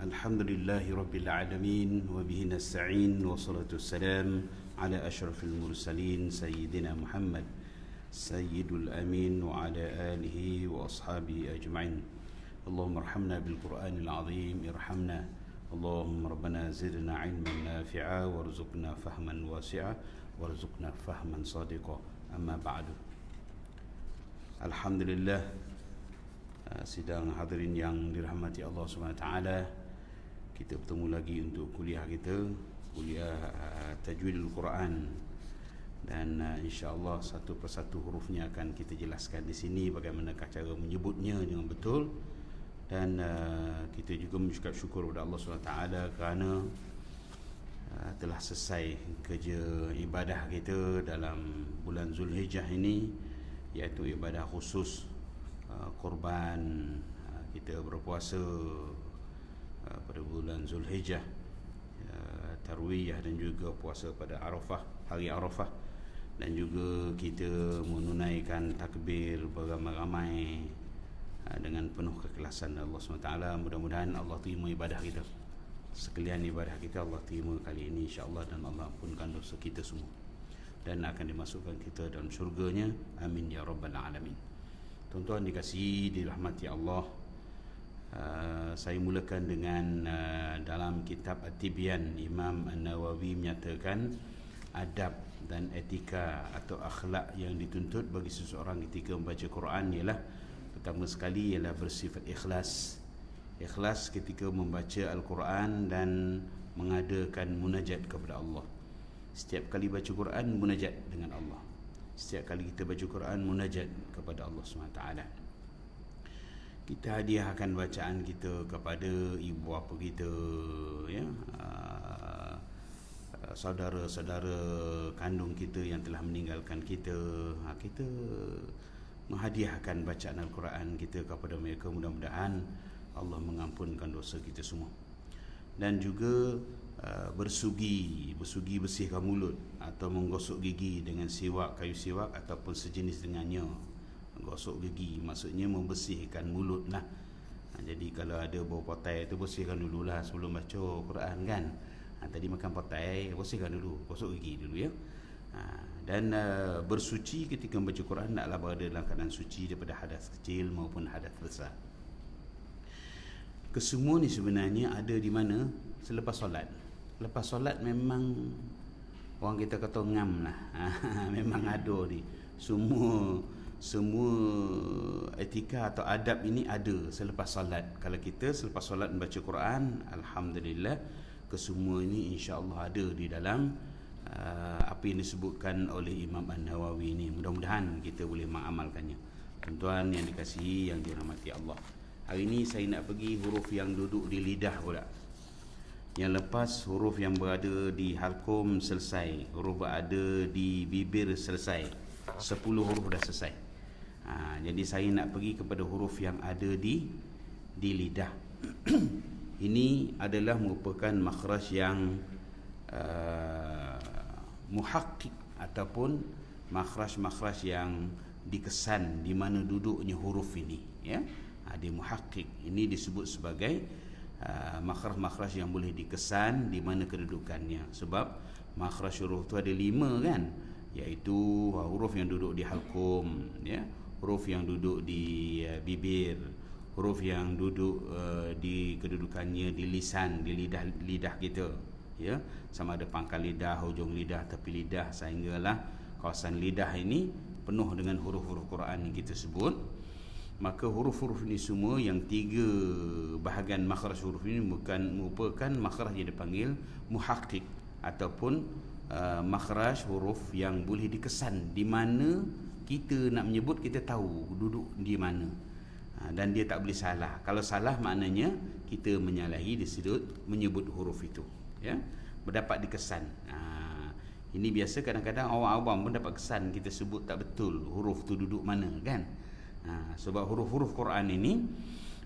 Alhamdulillahi Rabbil Alamin wa bihi nasta'in wa salatu wassalam ala ashrafil mursalin Sayyidina Muhammad Sayyidul Amin wa ala alihi wa ashabihi ajma'in. Allahumma arhamna bil Qur'anil azim irhamna. Allahumma rabbana zidna ilman nafi'a warzuqna fahman wasi'a warzuqna fahman sadiqa. Amma ba'du. Alhamdulillah, sidang hadirin yang dirahmati Allah SWT, kita bertemu lagi untuk kuliah kita, kuliah Tajwidul Quran. Dan insya-Allah satu persatu hurufnya akan kita jelaskan di sini, bagaimanakah cara menyebutnya dengan betul. Dan kita juga mengucap syukur kepada Allah SWT kerana telah selesai kerja ibadah kita dalam bulan Zulhijjah ini, iaitu ibadah khusus korban. Kita berpuasa pada bulan Zulhijjah, tarwiyah dan juga puasa pada Arafah, hari Arafah, dan juga kita menunaikan takbir beramai-ramai dengan penuh keikhlasan Allah SWT. Mudah-mudahan Allah terima ibadah kita, sekalian ibadah kita Allah terima kali ini insya-Allah, dan Allah ampunkan dosa kita semua dan akan dimasukkan kita dalam syurganya. Amin ya rabbal alamin. Tuan-tuan dikasihi dirahmati Allah, saya mulakan dengan dalam kitab At-Tibyan, Imam An-Nawawi menyatakan adab dan etika atau akhlak yang dituntut bagi seseorang ketika membaca Quran ialah, pertama sekali ialah bersifat ikhlas. Ikhlas ketika membaca Al-Quran dan mengadakan munajat kepada Allah. Setiap kali baca Quran munajat dengan Allah. Setiap kali kita baca Quran munajat kepada Allah SWT. Kita hadiahkan bacaan kita kepada ibu bapa kita, ya, saudara-saudara kandung kita yang telah meninggalkan kita. Kita menghadiahkan bacaan Al-Quran kita kepada mereka. Mudah-mudahan Allah mengampunkan dosa kita semua. Dan juga bersugi bersihkan mulut atau menggosok gigi dengan siwak, kayu siwak ataupun sejenis dengannya. Gosok gigi maksudnya membersihkan mulut lah. Jadi kalau ada bau potai tu bersihkan dululah sebelum baca Quran kan. Tadi makan potai, bersihkan dulu, gosok gigi dulu ya. Dan bersuci ketika membaca Quran naklah berada dalam keadaan suci daripada hadas kecil maupun hadas besar. Kesemua ni sebenarnya ada di mana? Selepas solat. Lepas solat memang orang kita kata ngam lah. Memang ada ni. Semua etika atau adab ini ada selepas solat. Kalau kita selepas solat membaca Quran, alhamdulillah, kesemua ini insya-Allah ada di dalam apa yang disebutkan oleh Imam An-Nawawi ini. Mudah-mudahan kita boleh mengamalkannya. Tuan-tuan yang dikasihi, yang dirahmati Allah, hari ini saya nak pergi huruf yang duduk di lidah pula. Yang lepas huruf yang berada di halqum selesai, huruf berada di bibir selesai, 10 huruf dah selesai. Jadi saya nak pergi kepada huruf yang ada di lidah. Ini adalah merupakan makhraj yang muhakkik ataupun makhraj-makhraj yang dikesan di mana duduknya huruf ini, ya. Di muhakkik ini disebut sebagai makhraj-makhraj yang boleh dikesan di mana kedudukannya. Sebab makhraj huruf tu ada 5 kan, iaitu huruf yang duduk di halqum, ya, huruf yang duduk di bibir, huruf yang duduk di kedudukannya di lisan, di lidah kita, ya, sama ada pangkal lidah, hujung lidah, tepi lidah, sehinggalah kawasan lidah ini penuh dengan huruf-huruf Quran yang kita sebut. Maka huruf-huruf ini semua, yang 3 bahagian makhraj huruf ini merupakan makhraj yang dipanggil muhakkik ataupun makhraj huruf yang boleh dikesan di mana kita nak menyebut, kita tahu duduk di mana. Dan dia tak boleh salah. Kalau salah maknanya kita menyalahi di sudut menyebut huruf itu, ya, berdapat dikesan. Ini biasa kadang-kadang orang awam pun dapat kesan kita sebut tak betul huruf tu duduk mana kan. Sebab huruf-huruf Quran ini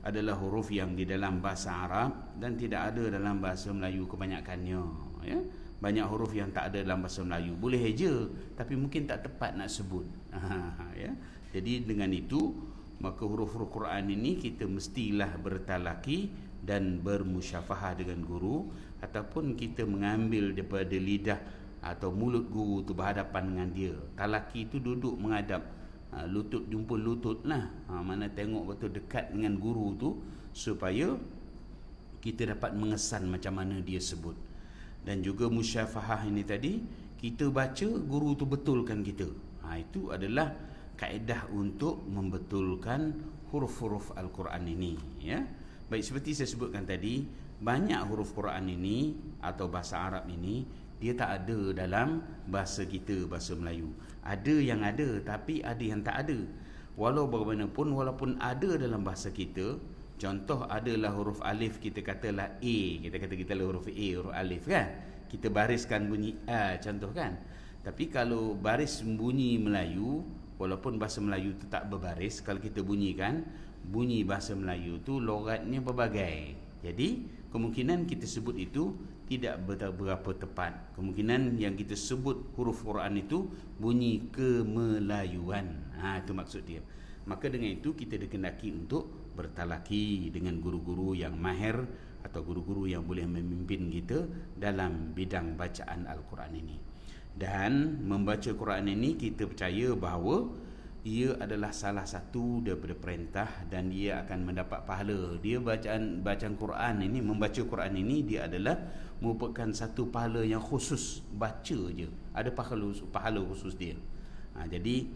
adalah huruf yang di dalam bahasa Arab dan tidak ada dalam bahasa Melayu kebanyakannya, ya. Banyak huruf yang tak ada dalam bahasa Melayu. Boleh je tapi mungkin tak tepat nak sebut. Ya. Jadi dengan itu, maka huruf-huruf Quran ini kita mestilah bertalaki dan bermusyafahah dengan guru, ataupun kita mengambil daripada lidah atau mulut guru tu berhadapan dengan dia. Talaki tu duduk menghadap, lutut jumpa lutut lah, mana tengok betul dekat dengan guru tu, supaya kita dapat mengesan macam mana dia sebut. Dan juga musyafahah ini tadi, kita baca, guru tu betulkan kita. Itu adalah kaedah untuk membetulkan huruf-huruf Al-Quran ini, ya. Baik, seperti saya sebutkan tadi, banyak huruf Quran ini atau bahasa Arab ini dia tak ada dalam bahasa kita, bahasa Melayu. Ada yang ada, tapi ada yang tak ada. Walau bagaimanapun, walaupun ada dalam bahasa kita, contoh adalah huruf alif, kita katalah A, kita lah huruf A, huruf alif kan, kita bariskan bunyi A, contoh kan. Tapi kalau baris bunyi Melayu, walaupun bahasa Melayu tu tak berbaris, kalau kita bunyikan, bunyi bahasa Melayu tu logatnya berbagai. Jadi kemungkinan kita sebut itu tidak berapa tepat. Kemungkinan yang kita sebut huruf Quran itu bunyi kemelayuan. Itu maksud dia. Maka dengan itu kita dikehendaki untuk bertalaki dengan guru-guru yang mahir atau guru-guru yang boleh memimpin kita dalam bidang bacaan Al-Quran ini. Dan membaca Quran ini kita percaya bahawa ia adalah salah satu daripada perintah dan dia akan mendapat pahala. Dia bacaan Quran ini, membaca Quran ini, dia adalah merupakan satu pahala yang khusus. Baca je ada pahala khusus dia. Jadi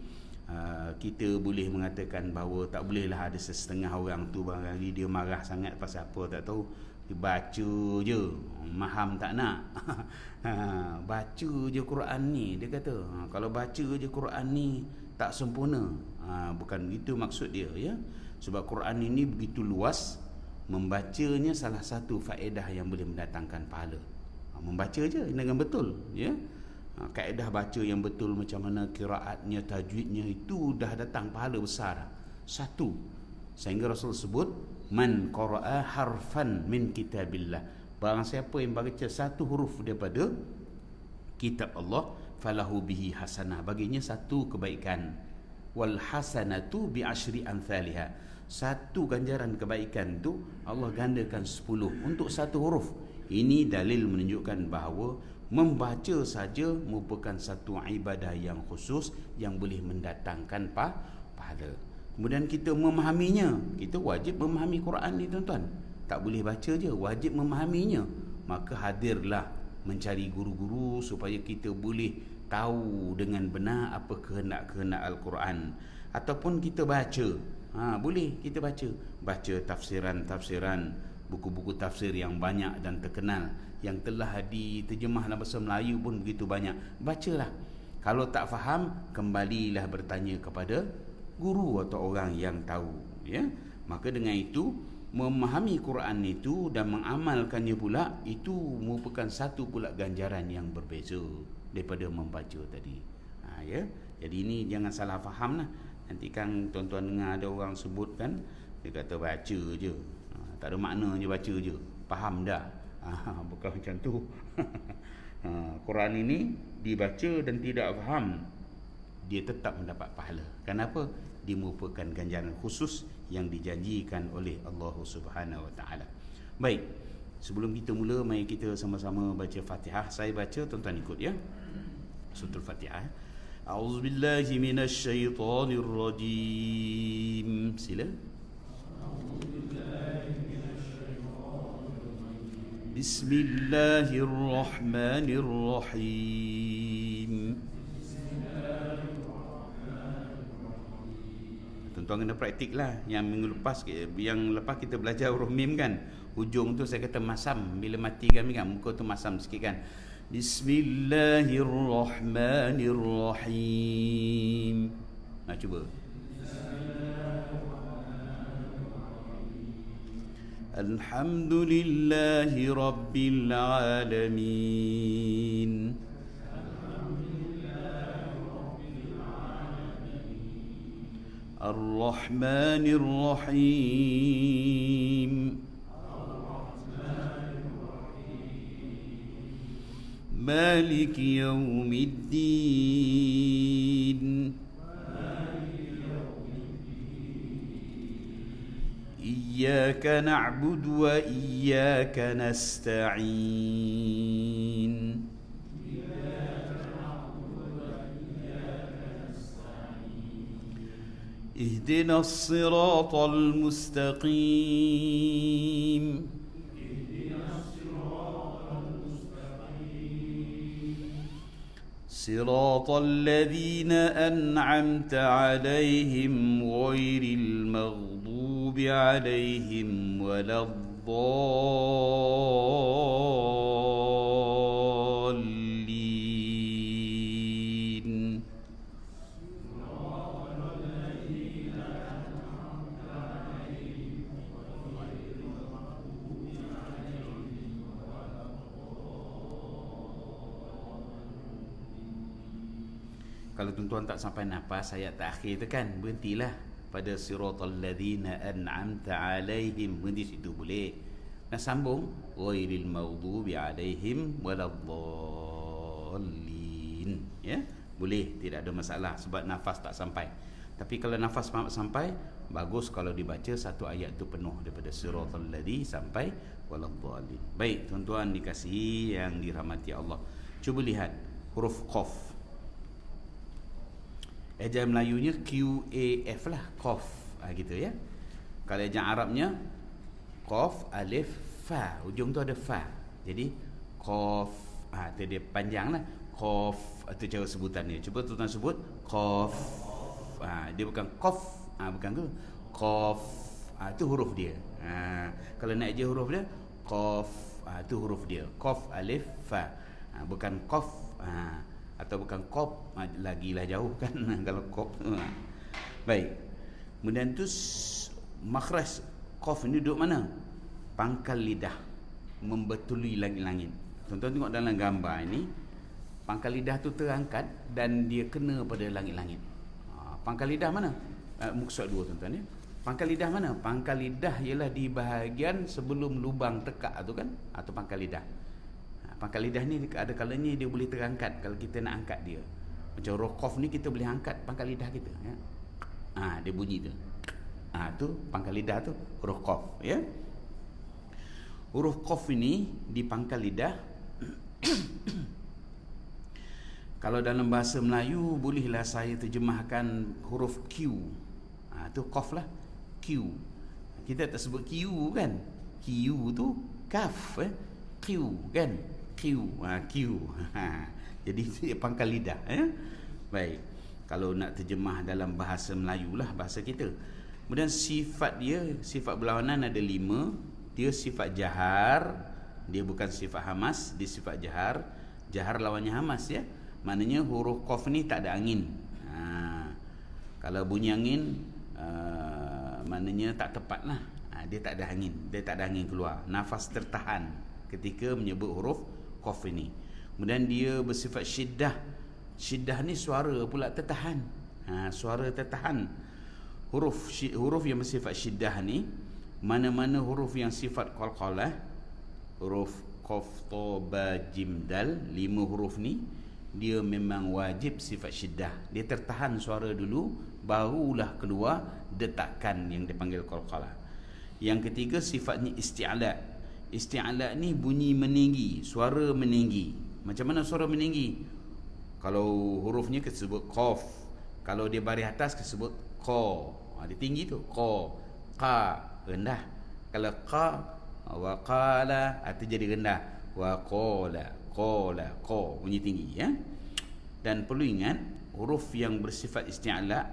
kita boleh mengatakan bahawa tak bolehlah ada sesetengah orang tu barangkali dia marah sangat pasal apa tak tahu, dia baca je, maham tak nak. Baca je Quran ni, dia kata kalau baca je Quran ni tak sempurna. Bukan itu maksud dia, ya. Sebab Quran ini begitu luas, membacanya salah satu faedah yang boleh mendatangkan pahala. Membaca je dengan betul, ya. Kaedah baca yang betul, macam mana qiraatnya, tajwidnya, itu dah datang pahala besar. Satu, sehingga Rasul sebut man qara'a harfan min kitabillah, barang siapa yang baca satu huruf daripada kitab Allah, falahu bihi hasanah, baginya satu kebaikan. Wal hasanatu bi asyri amsalha, satu ganjaran kebaikan tu Allah gandakan 10 untuk satu huruf. Ini dalil menunjukkan bahawa membaca saja merupakan satu ibadah yang khusus yang boleh mendatangkan pahala. Kemudian kita memahaminya, kita wajib memahami Quran ni tuan-tuan. Tak boleh baca je, wajib memahaminya. Maka hadirlah mencari guru-guru supaya kita boleh tahu dengan benar apa kehendak-kehendak Al-Quran. Ataupun kita baca, boleh kita baca tafsiran-tafsiran, buku-buku tafsir yang banyak dan terkenal, yang telah diterjemah dalam bahasa Melayu pun begitu banyak. Bacalah. Kalau tak faham, kembalilah bertanya kepada guru atau orang yang tahu, ya. Maka dengan itu, memahami Quran itu dan mengamalkannya pula, itu merupakan satu pula ganjaran yang berbeza daripada membaca tadi. Ya. Jadi ini jangan salah faham lah. Nanti kan tuan-tuan dengar ada orang sebut kan, dia kata baca je, tak ada makna je, baca je, faham dah. Bukan macam tu. Quran ini dibaca dan tidak faham, dia tetap mendapat pahala. Kenapa? Dia merupakan ganjaran khusus yang dijanjikan oleh Allah Subhanahu Wa Taala. Baik, sebelum kita mula, mari kita sama-sama baca Fatihah. Saya baca, tuan-tuan ikut, ya. Surah Al-Fatihah. A'udzubillahi minasyaitonirrajim. Sila. Bismillahirrahmanirrahim. Tuan-tuan kena praktik lah. Yang minggu lepas, yang lepas kita belajar huruf mim kan, hujung tu saya kata masam. Bila mati kan, muka tu masam sikit kan. Bismillahirrahmanirrahim. Cuba. Alhamdulillahi Rabbil Alamin. Ar-Rahmanir Rahim. Malik Yawmiddin. إياك نعبد وإياك نستعين اهدنا الصراط المستقيم صراط الذين أنعمت عليهم غير المغضوب عليهم ولا الضالين Kalau tuan-tuan tak sampai nafas ayat terakhir tu kan, berhentilah pada siratal ladzina an'amta alaihim, berhenti situ boleh. Nak sambung ghairil maghdubi alaihim waladdallin, ya boleh, tidak ada masalah sebab nafas tak sampai. Tapi kalau nafas sampai, bagus kalau dibaca satu ayat tu penuh daripada siratal ladzi sampai waladdallin. Baik tuan-tuan dikasihi yang dirahmati Allah, cuba lihat huruf qaf. Ejaan Melayunya QAF lah, qaf, gitu ya. Kalau ejaan Arabnya qaf, alif, fa, ujung tu ada fa. Jadi qaf, tu dia panjang lah. Qaf, itu cara sebutannya. Cuba tuan-tuan sebut qaf. Dia bukan qaf, bukan tu. Qaf, itu huruf dia. Kalau nak je huruf dia qaf, itu huruf dia. Qaf, alif, fa. Bukan qaf, atau bukan qaf, lagilah jauh kan kalau qaf. Baik. Kemudian tu makhraj qaf ni duduk mana? Pangkal lidah, membetuli langit-langit. Tuan-tuan tengok dalam gambar ini, pangkal lidah tu terangkat dan dia kena pada langit-langit. Pangkal lidah mana? Muka surat 2 tuan-tuan ya. Pangkal lidah mana? Pangkal lidah ialah di bahagian sebelum lubang tekak tu kan, atau pangkal lidah. Pangkal lidah ni ada kalanya dia boleh terangkat kalau kita nak angkat dia. Macam huruf qaf ni kita boleh angkat pangkal lidah kita ya. Dia bunyi tu. Tu pangkal lidah tu huruf qaf ya. Huruf qaf ini di pangkal lidah kalau dalam bahasa Melayu bolehlah saya terjemahkan huruf Q. Tu qaf lah, Q. Kita tak sebut Q kan. Q tu kaf Q kan. Q. Jadi dia pangkal lidah ya. Baik. Kalau nak terjemah dalam bahasa Melayu lah, bahasa kita. Kemudian sifat dia, sifat berlawanan ada 5. Dia sifat jahar, dia bukan sifat hamas, dia sifat jahar. Jahar lawannya hamas ya. Maknanya huruf qaf ni tak ada angin. Kalau bunyi angin, maknanya tak tepat lah. Dia tak ada angin, dia tak ada angin keluar. Nafas tertahan ketika menyebut huruf qaf ini. Kemudian dia bersifat syiddah. Syiddah ni suara pula tertahan. Suara tertahan. Huruf yang bersifat syiddah ni, mana-mana huruf yang sifat qalqalah, huruf qaf, ta, ba, jim, dal, 5 huruf ni dia memang wajib sifat syiddah. Dia tertahan suara dulu, barulah keluar detakan yang dipanggil qalqalah. Yang ketiga sifatnya isti'la. Isti'ala ni bunyi meninggi, suara meninggi. Macam mana suara meninggi? Kalau hurufnya disebut qaf, kalau dia baris atas disebut qa. Dia tinggi tu, qa. Qa rendah. Kalau qa wa qala, itu jadi rendah. Wa qala, qala, qa, bunyi tinggi ya. Dan perlu ingat huruf yang bersifat isti'ala,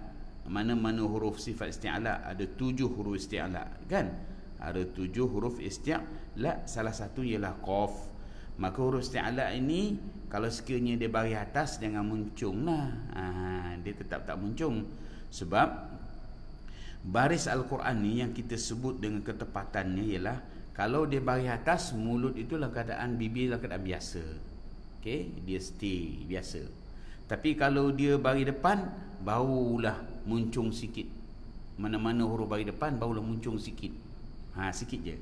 mana-mana huruf sifat isti'ala, ada 7 huruf isti'ala kan? Ada 7 huruf isti'la, salah satu ialah qaf. Maka huruf isti'la ini kalau sekiranya dia baris atas, jangan muncung lah. Dia tetap tak muncung. Sebab baris Al-Quran ni yang kita sebut dengan ketepatannya ialah kalau dia baris atas, mulut itu dalam keadaan bibir dalam keadaan biasa. Okey, dia stay biasa. Tapi kalau dia baris depan, barulah muncung sikit. Mana-mana huruf baris depan barulah muncung sikit. Sikit je.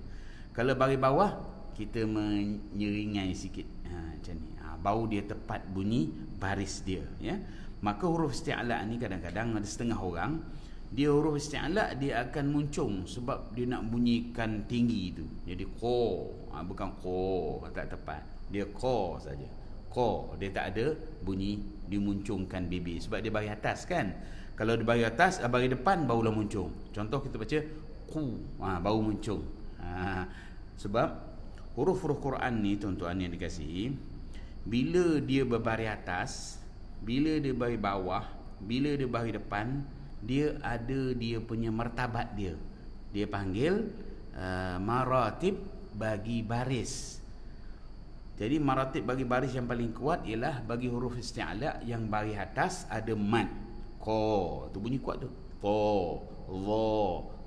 Kalau baris bawah, kita menyeringai sikit. Macam ni. Baru dia tepat bunyi baris dia ya. Maka huruf isti'la ni kadang-kadang ada setengah orang Dia huruf isti'la dia akan muncung sebab dia nak bunyikan tinggi tu. Jadi ko, bukan ko, tak tepat. Dia ko saja. Ko, dia tak ada bunyi dimuncungkan bibir sebab dia bagi atas kan. Kalau dia bagi atas, bagi depan barulah muncung. Contoh kita baca ku, baru muncung. Sebab huruf-huruf Quran ni tuan-tuan yang dikasihi, bila dia berbaris atas, bila dia bagi bawah, bila dia bagi depan, dia ada dia punya martabat dia. Dia panggil maratib bagi baris. Jadi maratib bagi baris yang paling kuat ialah bagi huruf isti'la yang bagi atas ada mad. Ko, tu bunyi kuat tu. Ko,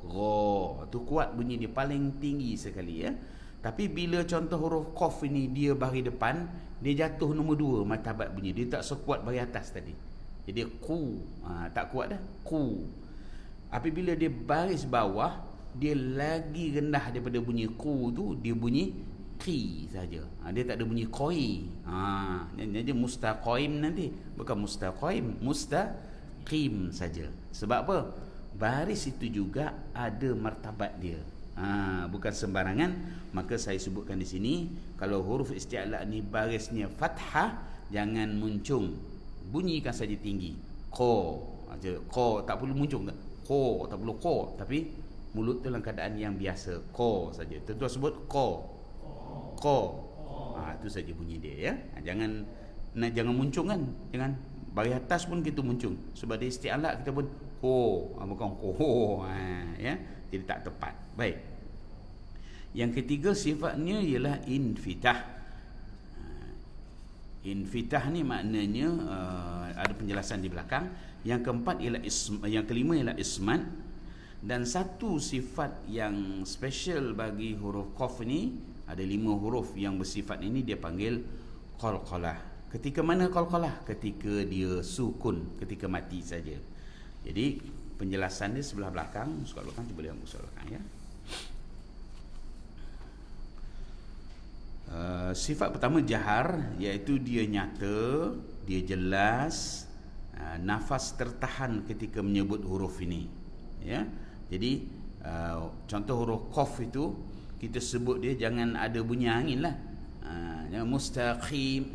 go, tu kuat bunyi dia paling tinggi sekali ya. Tapi bila contoh huruf qaf ini dia bagi depan, dia jatuh nombor 2 martabat bunyi. Dia tak sekuat bagi atas tadi. Jadi ku, tak kuat dah. Ku. Apabila dia baris bawah, dia lagi rendah daripada bunyi ku tu, dia bunyi ki saja. Dia tak ada bunyi qoi. Jadi mustaqim nanti, bukan mustaqim, mustaqim saja. Sebab apa? Baris itu juga ada martabat dia. Bukan sembarangan. Maka saya sebutkan di sini, kalau huruf isti'la ni barisnya fathah, jangan muncung, bunyikan saja tinggi. Ko aja. Ko tak perlu muncung tak? Ko tak perlu ko, tapi mulut tu dalam keadaan yang biasa. Ko saja. Tentu sebut ko. Ko. Itu saja bunyi dia ya. Jangan muncung kan. Jangan bagi atas pun kita muncung. Sebab dia isti'la kita pun ko, bukan ko. Ya. Jadi tak tepat. Baik. Yang ketiga sifatnya ialah infitah. Infitah ni maknanya ada penjelasan di belakang. Yang keempat ialah yang kelima ialah ismat. Dan satu sifat yang special bagi huruf qaf ni, ada 5 huruf yang bersifat ini dia panggil qalqalah. Ketika mana qalqalah? Ketika dia sukun, ketika mati saja. Jadi penjelasan dia sebelah belakang, sukat belakang, cuba lihat sebelah belakang ya. Sifat pertama jahar, iaitu dia nyata, dia jelas, nafas tertahan ketika menyebut huruf ini ya. Jadi contoh huruf qaf itu kita sebut dia jangan ada bunyi angin lah. Mustaqim,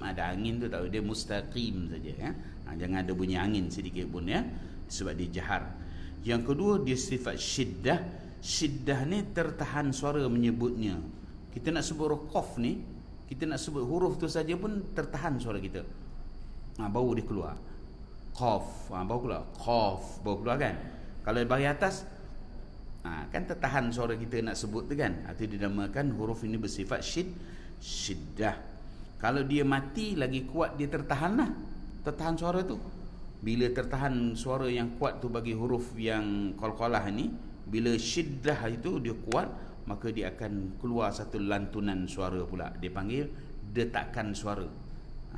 ada angin tu tak, dia mustaqim saja ya. Jangan ada bunyi angin sedikit pun ya, sebab dia jahar. Yang kedua dia sifat syiddah. Syiddah ni tertahan suara menyebutnya. Kita nak sebut huruf qaf ni, kita nak sebut huruf tu saja pun tertahan suara kita. Baru dia keluar. Qaf, baru keluar. Qaf, baru keluar kan. Kalau bagi atas, kan tertahan suara kita nak sebut tu kan. Itu dinamakan huruf ini bersifat syiddah. Kalau dia mati lagi kuat, dia tertahan lah. Tertahan suara tu. Bila tertahan suara yang kuat tu bagi huruf yang qalqalah ni, bila syiddah itu dia kuat, maka dia akan keluar satu lantunan suara pula. Dia panggil detakan suara,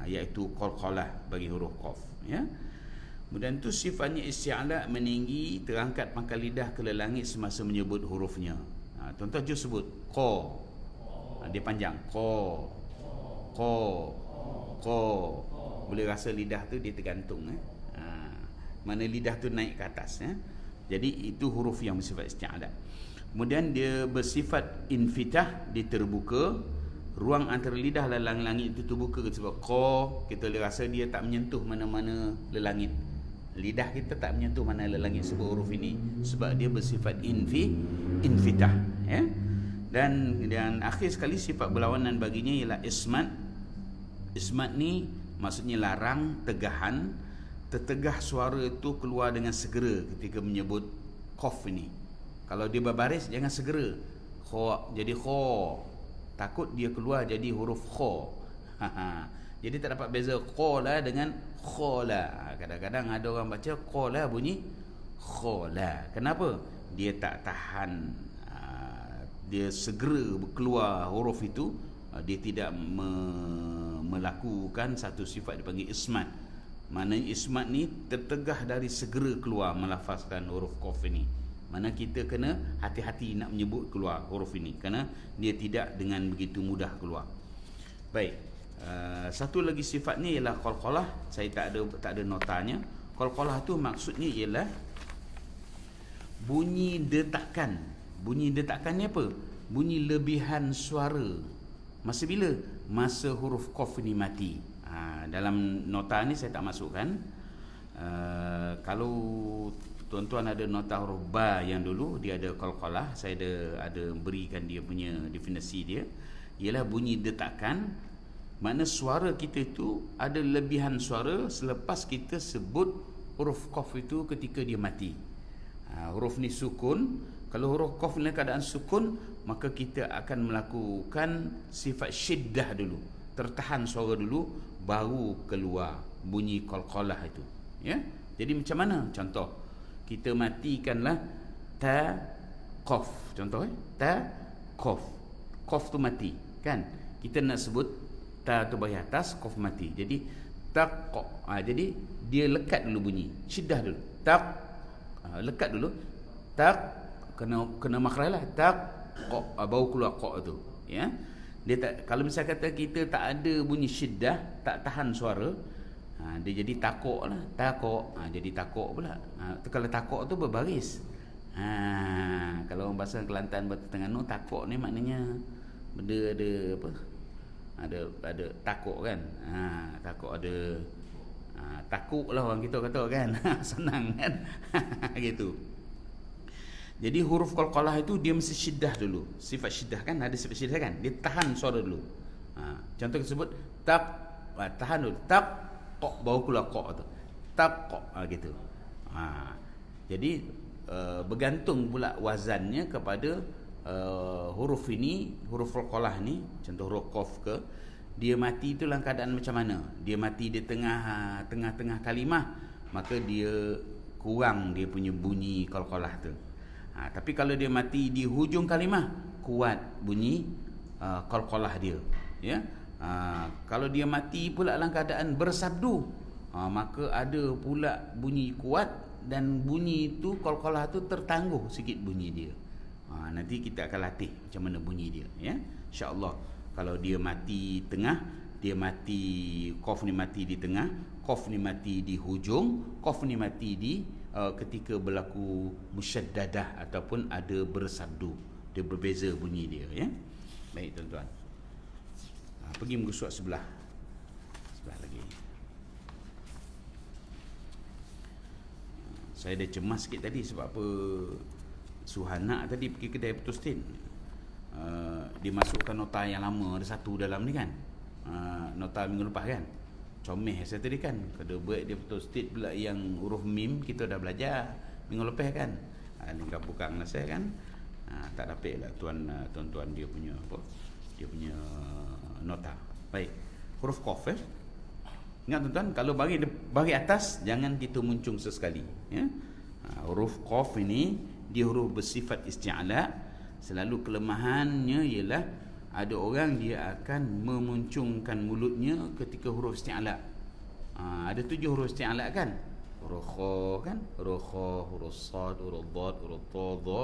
iaitu qalqalah bagi huruf qaf ya. Kemudian tu sifatnya isti'la, meninggi, terangkat pangkal lidah ke langit semasa menyebut hurufnya. Contoh je sebut ko, dia panjang ko. Boleh rasa lidah tu dia tergantung mana lidah tu naik ke atas ya. Jadi itu huruf yang bersifat isti'la. Kemudian dia bersifat infitah, dia terbuka. Ruang antara lidah dan langit itu terbuka. Sebab ko, kita boleh rasa dia tak menyentuh mana-mana lelangit. Lidah kita tak menyentuh mana lelangit sebut huruf ini, sebab dia bersifat infitah ya. Dan akhir sekali sifat berlawanan baginya ialah ismat. Ismat ni maksudnya larang, tegahan. Tertegah suara itu keluar dengan segera ketika menyebut qaf ini. Kalau dia berbaris jangan segera. Kho jadi kho. Takut dia keluar jadi huruf kho. Jadi tak dapat beza qola dengan khola. Kadang-kadang ada orang baca qola bunyi khola. Kenapa? Dia tak tahan. Dia segera keluar huruf itu. Dia tidak melakukan satu sifat dipanggil ismat. Maknanya ismat ni tertegah dari segera keluar melafazkan huruf qaf ini. Mana kita kena hati-hati nak menyebut keluar huruf ini, kerana dia tidak dengan begitu mudah keluar. Baik. Satu lagi sifatnya ialah qalqalah. Saya tak ada notanya. Qalqalah tu maksudnya ialah bunyi detakan. Bunyi detakan ni apa? Bunyi lebihan suara. Masa bila? Masa huruf qaf ni mati. Dalam nota ni saya tak masukkan. Kalau tuan-tuan ada nota huruf ba yang dulu dia ada qalqalah, saya ada berikan dia punya definisi dia, ialah bunyi detakan, makna suara kita itu ada lebihan suara selepas kita sebut huruf qaf itu ketika dia mati. Huruf ni sukun. Kalau huruf qaf dalam keadaan sukun, maka kita akan melakukan sifat syiddah dulu, tertahan suara dulu, baru keluar bunyi qalqalah itu, ya. Jadi macam mana? Contoh, kita matikanlah ta qaf. Contoh, ta qaf. Qaf tu mati, kan? Kita nak sebut ta tu bagi atas, qaf mati. Jadi taq. Jadi dia lekat dulu bunyi, syiddah dulu. Taq. Lekat dulu. Taq, kena makhraj lah. Taq qa, baru keluar qa tu, ya. Dia tak, kalau misalnya kata kita tak ada bunyi syiddah, tak tahan suara, dia jadi takok lah. Takok, jadi takok pula. Kalau takok tu berbaris. Kalau orang bahasa Kelantan Batu Terengganu, takok ni maknanya benda ada apa? Ada takok kan. Takok ada, takut lah orang kita kata kan. Senang kan. Gitu. Jadi huruf qalqalah itu dia mesti syiddah dulu. Sifat syiddah kan, ada sifat syiddah kan, dia tahan suara dulu. Contoh kita sebut tak, tahan dulu. Tak qa, baru keluar qa tu. Tak qa, gitu. Jadi bergantung pula wazannya kepada huruf ini, huruf qalqalah ni. Contoh huruf qaf ke, dia mati itu dalam keadaan macam mana? Dia mati di tengah-tengah kalimah, maka dia kurang dia punya bunyi qalqalah tu. Tapi kalau dia mati di hujung kalimah, kuat bunyi qalqalah dia, ya. Kalau dia mati pula dalam keadaan bersabdu, maka ada pula bunyi kuat, dan bunyi itu qalqalah tu tertangguh sikit bunyi dia. Nanti kita akan latih macam mana bunyi dia, ya. Insya-Allah. Kalau dia mati tengah, dia mati, qaf ni mati di tengah, qaf ni mati di hujung, qaf ni mati di ketika berlaku musyaddadah ataupun ada bersabdu. Dia berbeza bunyi dia, ya. Baik tuan-tuan. Pergi muka surat sebelah lagi. Saya dah cemas sikit tadi sebab apa? Suhana tadi pergi kedai Putustin, dimasukkan nota yang lama, ada satu dalam ni kan, nota minggu lepas kan. Comel saya tadi kan, kena buat dia betul state pula yang huruf mim kita dah belajar minggu lepas kan. Ni bukan saya kan. Tak dapat lah tuan-tuan dia punya apa? Dia punya nota. Baik. Huruf qaf, ingat tuan-tuan, kalau bagi atas jangan kita muncung sesekali, ya. Huruf qaf ini dia huruf bersifat isti'ala. Selalu kelemahannya ialah ada orang dia akan memuncungkan mulutnya ketika huruf isti'ala. Ada 7 huruf isti'ala kan? Huruf kha kan? Huruf kha, huruf sad, huruf dad, huruf ta, dha,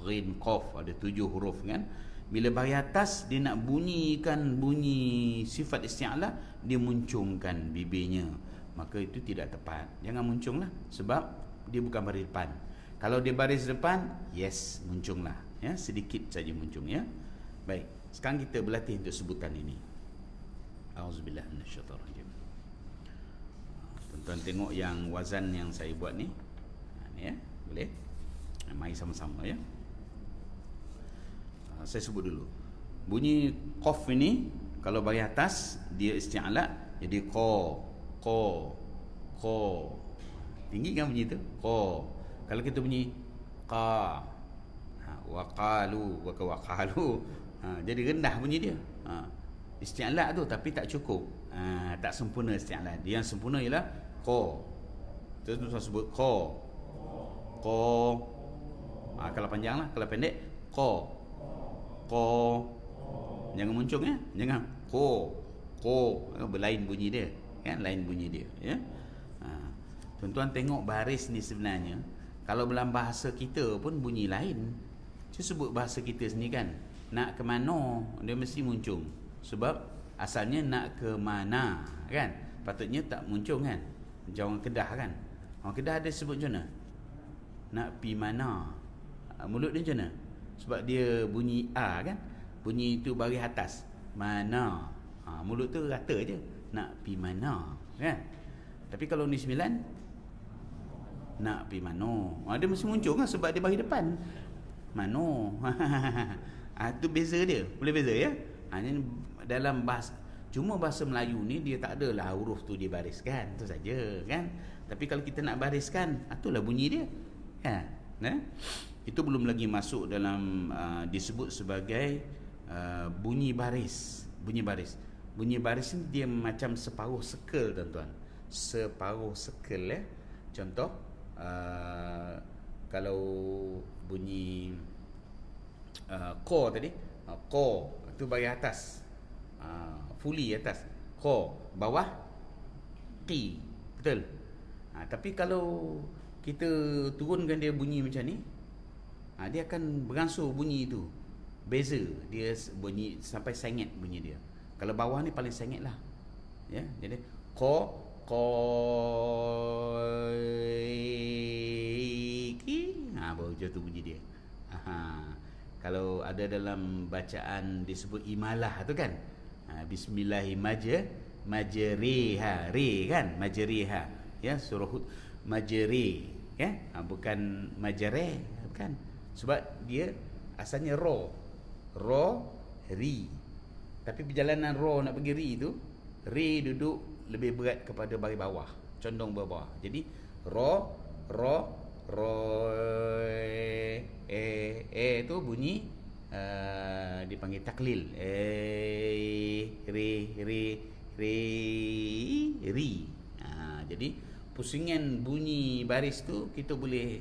ghin, qaf. Ada 7 huruf kan? Bila bagi atas dia nak bunyikan bunyi sifat isti'ala, dia muncungkan bibirnya. Maka itu tidak tepat. Jangan muncunglah sebab dia bukan baris depan. Kalau dia baris depan, yes, muncunglah, ya, sedikit saja muncung, ya. Baik. Sekarang kita berlatih untuk sebutan ini. Auzubillah minasyaitanir. Tuan-tuan tengok yang wazan yang saya buat ni. Ni, ya, boleh? Mari sama-sama, ya. Saya sebut dulu. Bunyi qaf ini kalau bagi atas dia isti'ala, jadi qa. Tinggi kan bunyi tu? Qa. Kalau kita bunyi qa, waqalu, waqalu, jadi rendah bunyi dia. Isti'ala tu tapi tak cukup. Tak sempurna isti'ala. Dia yang sempurna ialah qa. Terus saya sebut qa. Kalau panjang lah, kalau pendek qa. Jangan muncung, ya. Jangan qa. Berlain bunyi dia, kan? Lain bunyi dia, ya. Tuan-tuan tengok baris ni sebenarnya kalau dalam bahasa kita pun bunyi lain. Saya sebut bahasa kita sendiri kan, nak ke mana dia mesti muncung. Sebab asalnya nak ke mana kan, patutnya tak muncung kan. Macam orang Kedah kan, orang Kedah ada sebut macam mana? nak pi mana. Mulut dia macam mana? Sebab dia bunyi A kan, bunyi tu baris atas, mana. Mulut tu rata je, nak pi mana kan. Tapi kalau ni 9, nak pi mano. Dia mesti muncul kan sebab dia baris depan. Mano. Tu beza dia. Boleh beza ya? Ini dalam bahasa, cuma bahasa Melayu ni dia tak adalah huruf tu dia bariskan, tu saja kan. Tapi kalau kita nak bariskan, itulah bunyi dia. Kan? Itu belum lagi masuk dalam disebut sebagai bunyi baris. Bunyi baris. Bunyi baris ni dia macam separuh sekel tuan-tuan. Separuh sekel ya. Contoh kalau bunyi ko tadi, ko itu baris atas, fully atas, ko bawah, qi, betul. Tapi kalau kita turunkan dia bunyi macam ni, dia akan beransur bunyi itu. Beza, dia bunyi sampai sengit bunyi dia. Kalau bawah ni paling sengit lah. Ya, jadi ko ki, baru jatuh bunyi dia. Kalau ada dalam bacaan disebut imalah tu kan, bismillahirrahmanirrahim, re kan, majriha ya, surah Hud, majri ya, bukan majre, bukan, sebab dia asalnya ro, ri, tapi perjalanan ro nak pergi ri tu, ri duduk lebih berat kepada baris bawah, condong bawah. Jadi ro tu bunyi dipanggil taklil, ri. Jadi pusingan bunyi baris tu kita boleh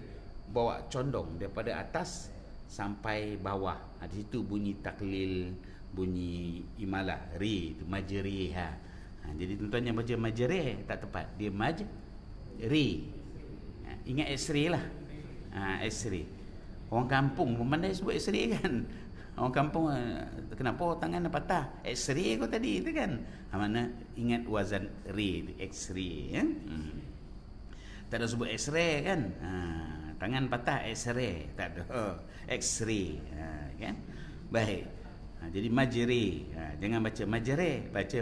bawa condong daripada atas sampai bawah. Di situ bunyi taklil, bunyi imalah, ri tu majriha. Jadi tuan-tuan yang baca majri tak tepat, dia majri. Ingat X-ray lah. X-ray. Orang kampung pun pandai sebut X-ray kan. Orang kampung, kenapa tangan patah? X-ray kau tadi tu kan. Mana ingat wazan ray, X-ray ya? Tak ada sebut X-ray kan. Tangan patah X-ray, tak ada. X-ray kan. Baik. Jadi majri. Jangan baca majri, baca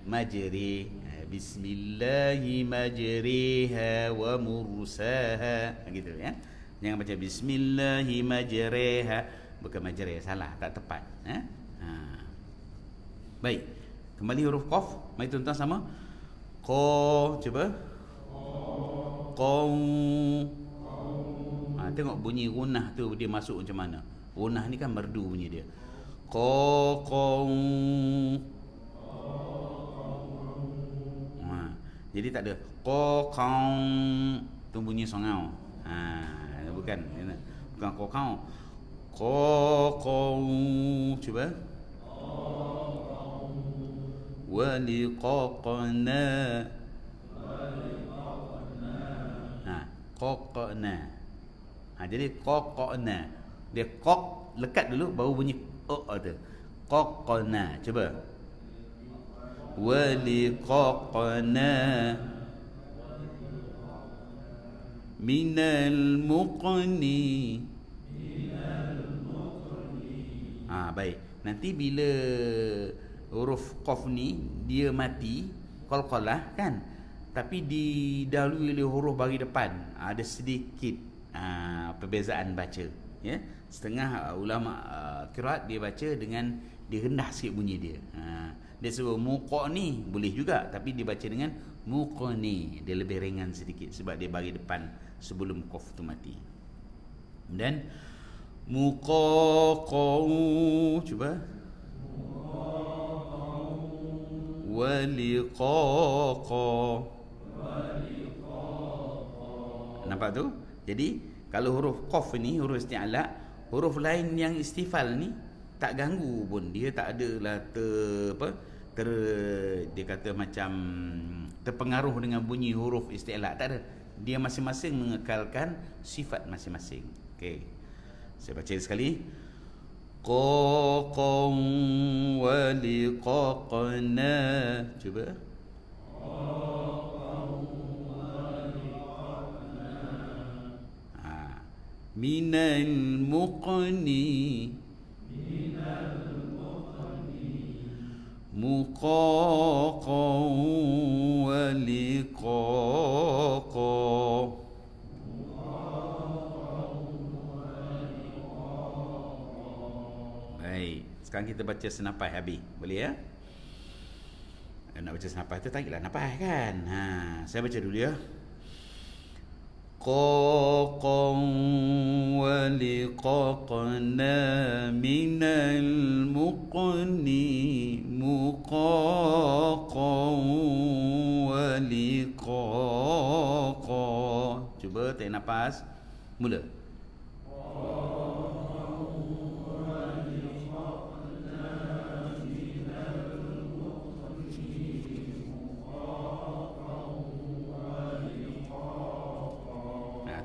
majri. Bismillahi majriha wa mursaha, gitu ya. Jangan baca bismillahi majriha, bukan majriha, salah, tak tepat. Baik, kembali huruf qaf. Mari tuan-tuan sama. Qa, cuba. Qaw. Tengok bunyi gunah tu dia masuk macam mana. Gunah ni kan merdu bunyi dia. Qaw. Jadi tak ada qaqau tu bunyi songau. Bukan qaqau. Qaqau, cuba. Waliqaqna. Qaqna. Jadi qaqna. Dia qaq lekat dulu baru bunyi tu. Qaqna, cuba. Waliqaqna minal muqni. Baik. Nanti bila huruf qaf ni dia mati qalqalah kan, tapi didahului oleh huruf bagi depan, ada sedikit perbezaan baca ya. Setengah ulama qiraat dia baca dengan direndah sikit bunyi dia. Dia sebut muqni boleh juga, tapi dibaca dengan muqni, dia lebih ringan sedikit sebab dia bagi depan sebelum qaf tu mati. Dan muqaqau, cuba. Waliqaqa. Nampak tu? Jadi kalau huruf qaf ni huruf isti'la, huruf lain yang istifal ni tak ganggu pun, dia tak adalah dia kata macam terpengaruh dengan bunyi huruf isti'la, tak ada. Dia masing-masing mengekalkan sifat masing-masing. Okey, saya baca sekali. Qaqau waliqaqna, cuba. minal muqni muqaqa wa liqaqa. Baik, sekarang kita baca senapai habis. Boleh ya? Nak baca senapai tu tariklah napas kan. Saya baca dulu ya. Qaqan wa liqaqna minal muqni muqaqan wa liqaqa. Cuba tarik napas. Mula.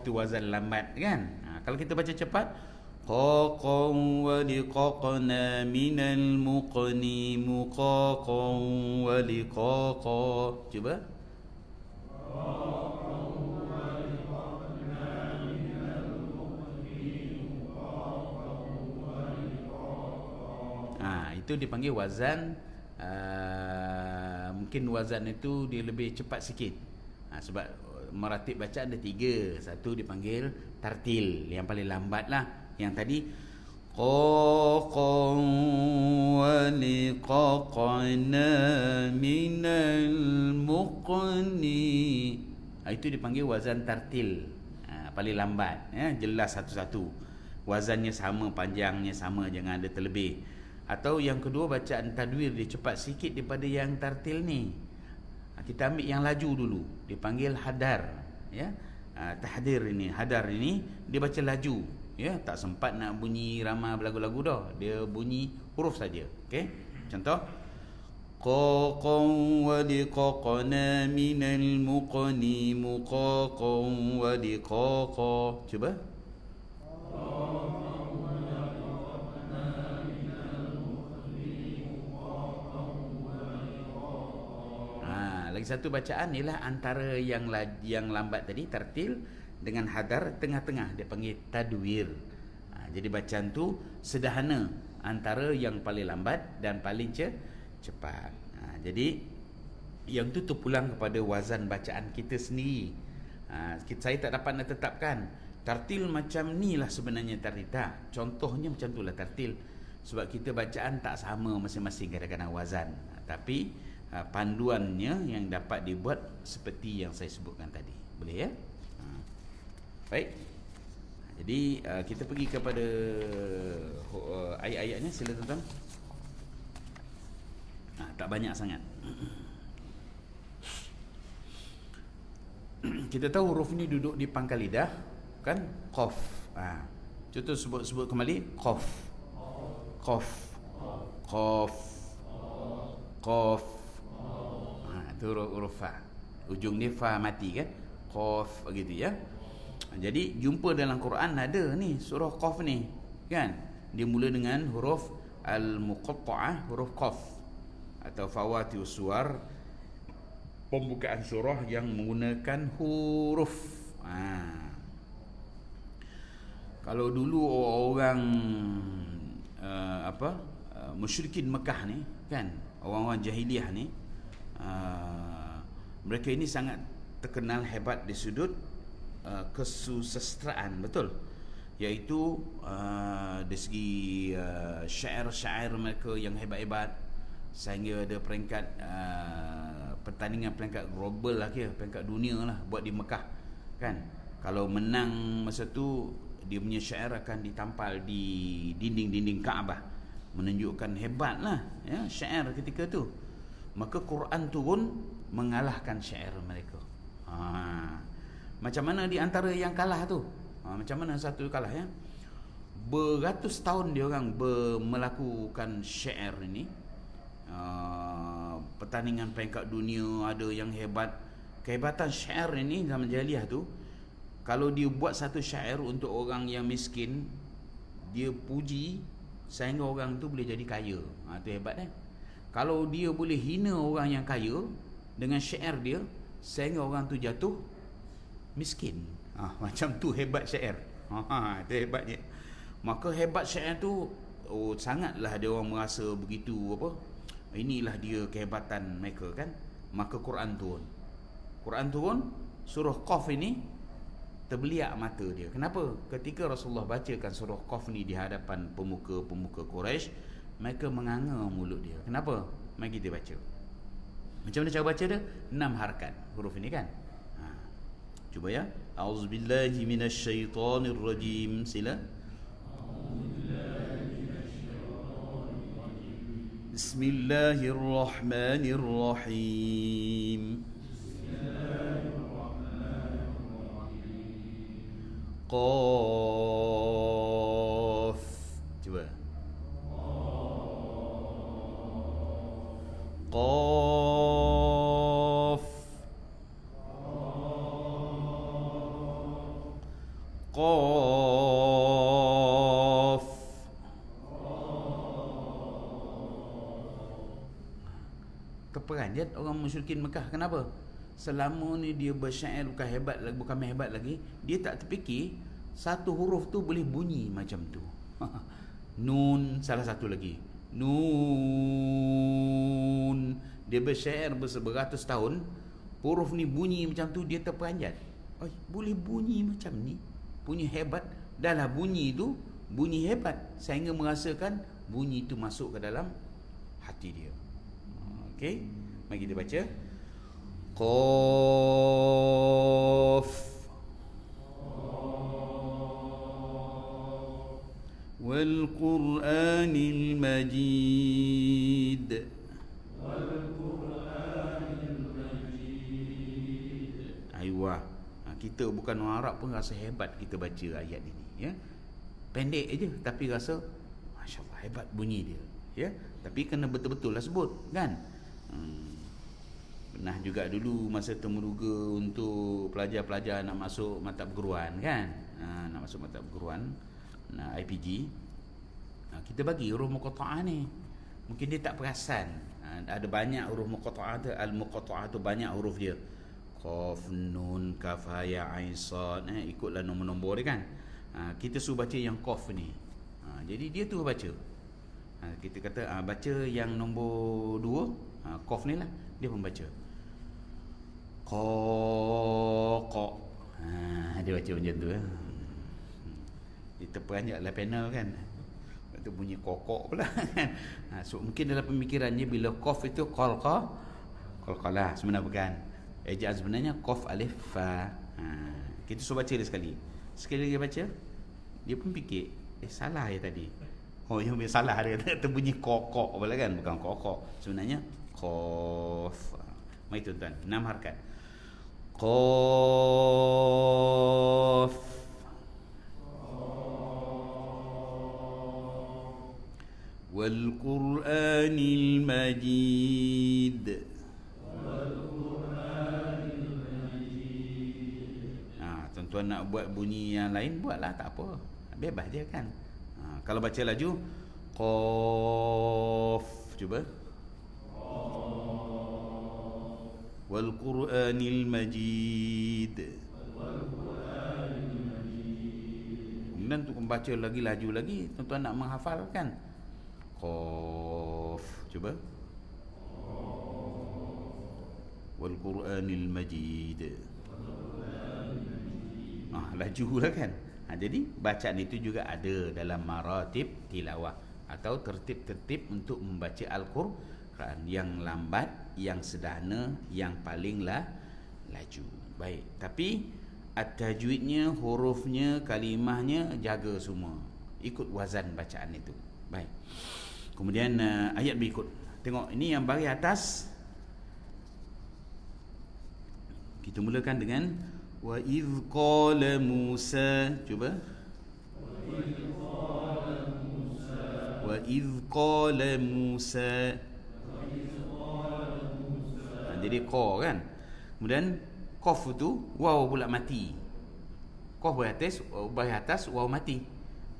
Itu wazan lambat kan. Kalau kita baca cepat, qaqan wa liqaqna minal muqni muqaqan wa liqaqa. Cuba. Itu dipanggil wazan, mungkin wazan itu dia lebih cepat sikit. Sebab meratib bacaan ada 3. Satu dipanggil tartil, yang paling lambat lah. Yang tadi qaqan wa liqaqna minal muqni, itu dipanggil wazan tartil, paling lambat ya, jelas satu-satu. Wazannya sama, panjangnya sama, jangan ada terlebih. Atau yang kedua, bacaan tadwir dia cepat sikit daripada yang tartil ni. Kita ambil yang laju dulu, dipanggil hadar ya. Tahdir ini, hadar ini dia baca laju ya, tak sempat nak bunyi ramai berlagu-lagu dah, dia bunyi huruf saja. Okey, contoh qaqan wa liqaqna minal muqni muqaqan wa liqaqa. Cuba. Lagi satu bacaan ialah antara yang lambat tadi tartil dengan hadar, tengah-tengah dia panggil tadwir. Jadi bacaan tu sederhana antara yang paling lambat dan paling cepat. Jadi yang tu terpulang kepada wazan bacaan kita sendiri. Saya tak dapat nak tetapkan tartil macam ni lah sebenarnya tartil. Contohnya macam tu lah tartil. Sebab kita bacaan tak sama masing-masing kadang-kadang wazan. Tapi panduannya yang dapat dibuat seperti yang saya sebutkan tadi. Boleh ya? Baik. Jadi kita pergi kepada ayat-ayatnya. Sila tuan-tuan. Tak banyak sangat. Kita tahu huruf ni duduk di pangkal lidah kan, qaf. Contoh sebut kembali, qaf. Qaf. Qaf. Qaf. Itu huruf fa. Ujung dia fa mati kan? Qaf begitu ya. Jadi jumpa dalam Quran ada ni surah Qaf ni kan. Dia mula dengan huruf al-muqatta'ah, huruf qaf atau fawatius suwar, pembukaan surah yang menggunakan huruf. Kalau dulu orang musyrikin Mekah ni kan, orang-orang jahiliah ni, mereka ini sangat terkenal hebat di sudut kesusastraan, betul, iaitu dari segi syair-syair mereka yang hebat-hebat, sehingga ada peringkat pertandingan peringkat global lah, peringkat dunia lah buat di Mekah kan. Kalau menang masa tu, dia punya syair akan ditampal di dinding-dinding Kaabah, menunjukkan hebat lah ya syair ketika tu. Maka Quran turun mengalahkan syair mereka. Macam mana di antara yang kalah tu? Macam mana satu kalah ya? Beratus tahun dia orang melakukan syair ini. Pertandingan peringkat dunia, ada yang hebat. Kehebatan syair ini zaman jahiliah tu, kalau dia buat satu syair untuk orang yang miskin, dia puji sehingga orang tu boleh jadi kaya. Tu hebat kan? Kalau dia boleh hina orang yang kaya dengan syair dia, sehingga orang tu jatuh miskin. Macam tu hebat syair. Itu hebatnya. Maka hebat syair tu, sangatlah dia orang merasa begitu apa? Inilah dia kehebatan mereka kan. Maka Quran turun, surah Qaf ini terbeliak mata dia. Kenapa? Ketika Rasulullah bacakan surah Qaf ni di hadapan pemuka-pemuka Quraisy, mereka menganga mulut dia. Kenapa? Mari kita baca. Macam mana cara baca dia? 6 harakat huruf ini kan. Cuba ya. A'udzubillahi minasyaitonirrajim. Sila. Bismillahirrahmanirrahim. Qaf. Cuba. Qaf. Qaf. Terperanjat orang musyrikin Mekah. Kenapa? Selama ni dia bersyair bukan hebat lagi, dia tak terfikir satu huruf tu boleh bunyi macam tu. Nun, salah satu lagi. Nun. Dia bersyair beratus tahun, huruf ni bunyi macam tu, dia terperanjat. Oh, boleh bunyi macam ni. Bunyi hebat. Dah lah bunyi tu bunyi hebat, sehingga merasakan bunyi tu masuk ke dalam hati dia. Okey, mari kita baca. Qaf wal Qur'anil Majid. Aywa. Kita bukan orang Arab pun rasa hebat kita baca ayat ini, ya. Pendek aja tapi rasa masya-Allah hebat bunyi dia, ya. Tapi kena betul-betul lah sebut, kan? Pernah juga dulu masa temuruga untuk pelajar-pelajar nak masuk maktab perguruan, kan? Nak masuk maktab perguruan, IPG. Kita bagi huruf muqatta'ah ni. Mungkin dia tak perasan. Ada banyak huruf muqatta'ah tu, al-muqatta'ah tu banyak huruf dia. Qaf, Nun, Kaf, Ha, Ya, Ain, Sad. Ikutlah nombor-nombor dia kan. Kita suruh baca yang Qaf ni. Jadi dia tu baca. Kita kata baca yang nombor 2, Qaf ni lah. Dia pun baca. Qa. Dia baca macam tu. Dia terperanjatlah panel kan. Lepas tu bunyi kokok pula kan. So mungkin dalam pemikirannya bila Qaf itu qalqalah, sebenarnya bukan. Ejaan sebenarnya Qaf alif fa. Kita suruh baca dia sekali. Sekali lagi baca, dia pun fikir, salah ya tadi. Oh, yang salah dia terbunyi kokok pula kan, bukan kokok. Sebenarnya Qaf. Mari tuan-tuan, 6 harakat. Qaf wal Qur'anil Majid. Tuan nak buat bunyi yang lain, buatlah, tak apa, bebas dia kan. Kalau baca laju Qaf, cuba. Wal Qur'anil Majid. Kemudian untuk membaca lagi laju lagi, tuan-tuan nak menghafal kan. Qaf, cuba. Wal Qur'anil Majid. Laju lah kan. Jadi bacaan itu juga ada dalam maratib tilawah atau tertib-tertib untuk membaca Al-Quran, yang lambat, yang sederhana, yang paling laju. Baik, tapi at-tajwidnya, hurufnya, kalimahnya jaga semua, ikut wazan bacaan itu. Baik. Kemudian ayat berikut. Tengok ini yang baris atas. Kita mulakan dengan wa idh qala Musa. Cuba. Wa idh qala Musa. Jadi qa kan. Kemudian qaf tu waw pula mati. Qaf baris atas, waw mati.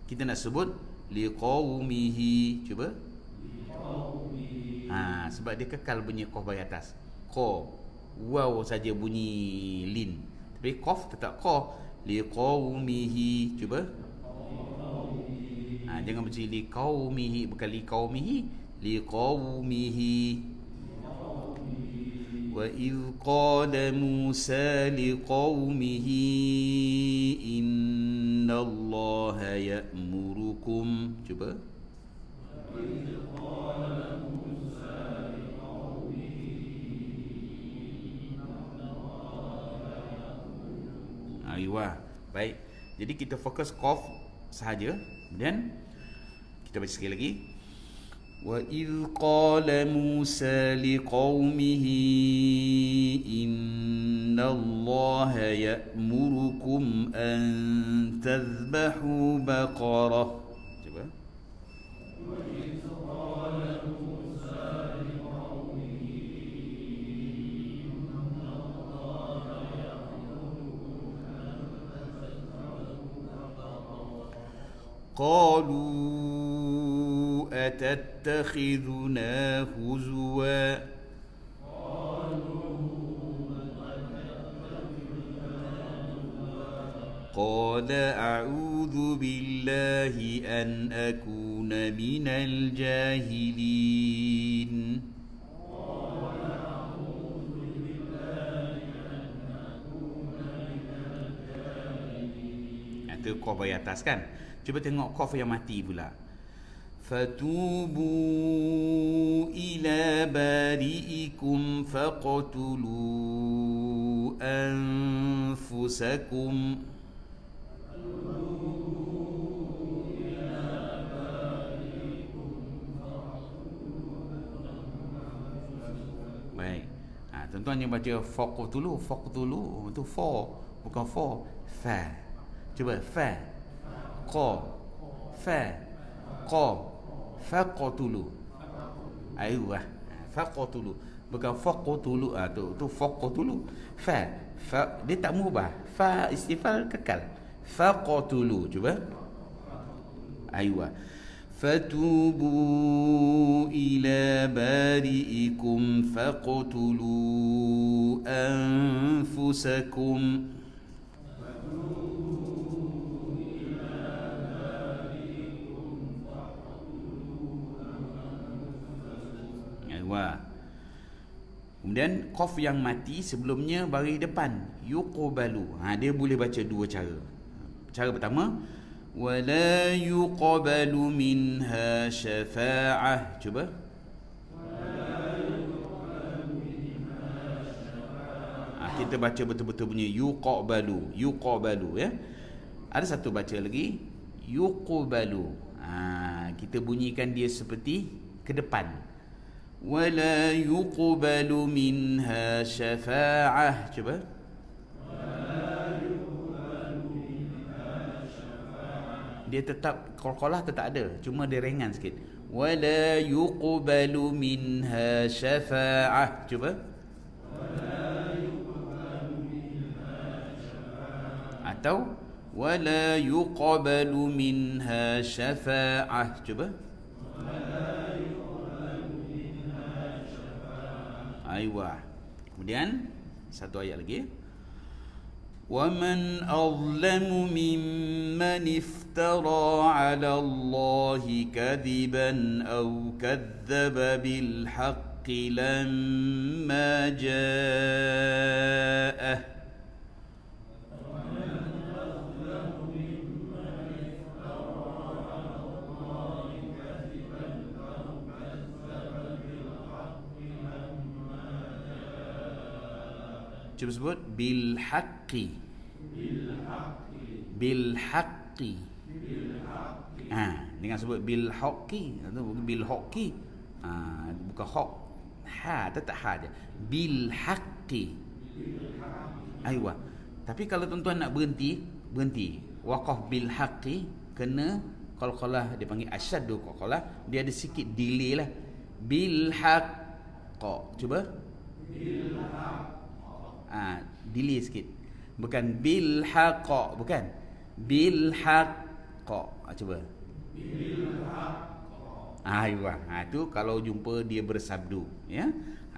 Kita nak sebut liqaumihi. Cuba. Sebab dia kekal bunyi qaf baris atas. Qa, waw saja bunyi lin. Tapi qaf tetap qa, liqaumihi. Cuba. Jangan baca liqaumihi, bukan liqaumihi, liqaumihi. Wa idh qala Musa liqaumihi innallaha ya'murukum. Cuba. Aywa. Baik. Jadi kita fokus qaf sahaja. Kemudian kita baca sekali lagi. Wa idh qala Musa liqaumihi innallaha ya'murukum an tadhbahu baqarah. Coba. Wa idh qala Musa liqaumihi innallaha ya'murukum an tadhbahu baqarah. Qalu أتتخذنا هزوا قال أعوذ بالله أن أكون من الجاهلين. Itu qaf bagi atas kan. Cuba tengok qaf yang mati pula. Fatubu ila bari'ikum faqtulu anfusakum. Baik. Tuan-tuan yang baca faqtulu itu fa, bukan fa. Cuba fa. Qa. Fa. Qa. Faqtulu. Ayuh. Faqtulu. Bukan faqtulu. Tu faqtulu. Fa. Dia tak mengubah. Fa istifal kekal. Faqtulu. Cuba. Ayuh. Fatubu ila bari'ikum faqtulu anfusakum. Kemudian qaf yang mati sebelumnya bagi depan yuqbalu. Dia boleh baca dua cara. Cara pertama, wala yuqbalu minha syafa'ah. Cuba. Kita baca betul-betul punya yuqbalu ya. Ada satu baca lagi yuqbalu. Kita bunyikan dia seperti ke depan. ولا يقبل منها شفاعة. Cuba. Dia tetap qalqalah tetap ada, cuma dia ringan sikit. ولا يقبل منها شفاعة. Cuba. Atau ولا يقبل منها شفاعة. Cuba. Aywa. Kemudian satu ayat lagi. Wa man azlamu mimman iftara 'ala Allahi kadhiban aw kadzdzaba bil haqqi lamma ja'ah. Cuba sebut bil haqqi. Bil haqqi. Dengan sebut bil haqqi atau bil haqqi. Bukan haq. Tetap ha je. Bil haqqi. Aywa. Tapi kalau tuan-tuan nak berhenti. Waqaf bil haqqi kena qalqalah, dia panggil asyaddu qalqalah, dia ada sikit delay lah. Bil haqqa. Cuba. Bil haqqa. Delay sikit. Bukan bil haqqa, bukan. Bil haqqa. Cuba. Bil haqqa. Aywa. Tu kalau jumpa dia bersabdu, ya.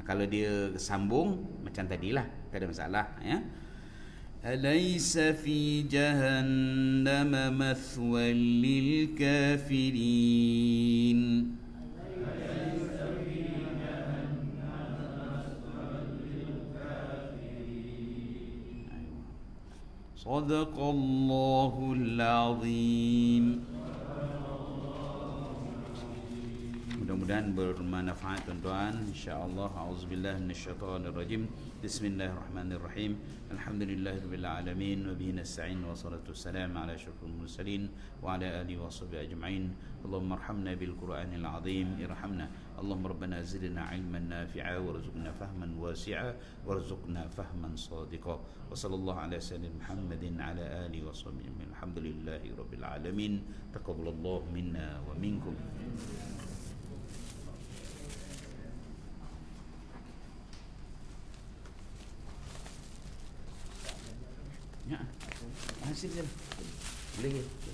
Kalau dia sambung macam tadilah, tak ada masalah, ya. أليس في جهنم مثوى للكافرين صدق الله العظيم. Mudah-mudahan bermanfaat tuan-tuan, insya-Allah. Auzubillahi minasyaitonir rajim. Bismillahirrahmanirrahim. Alhamdulillahirabbil alamin wa bihi nasta'in wa salatu wassalamu ala asyrafil mursalin wa ala alihi washabihi ajma'in. Allahumma arhamna bil Qur'anil azim irhamna. Allahumma rabbana zidna ilman nafi'a warzuqna fahman wasi'a warzuqna fahman sadiqa. Wa sallallahu ala sayyidina Muhammadin ala alihi washabihi. Alhamdulillahi rabbil alamin. Taqabbalallahu minna wa minkum. Ya, hasil je. Boleh.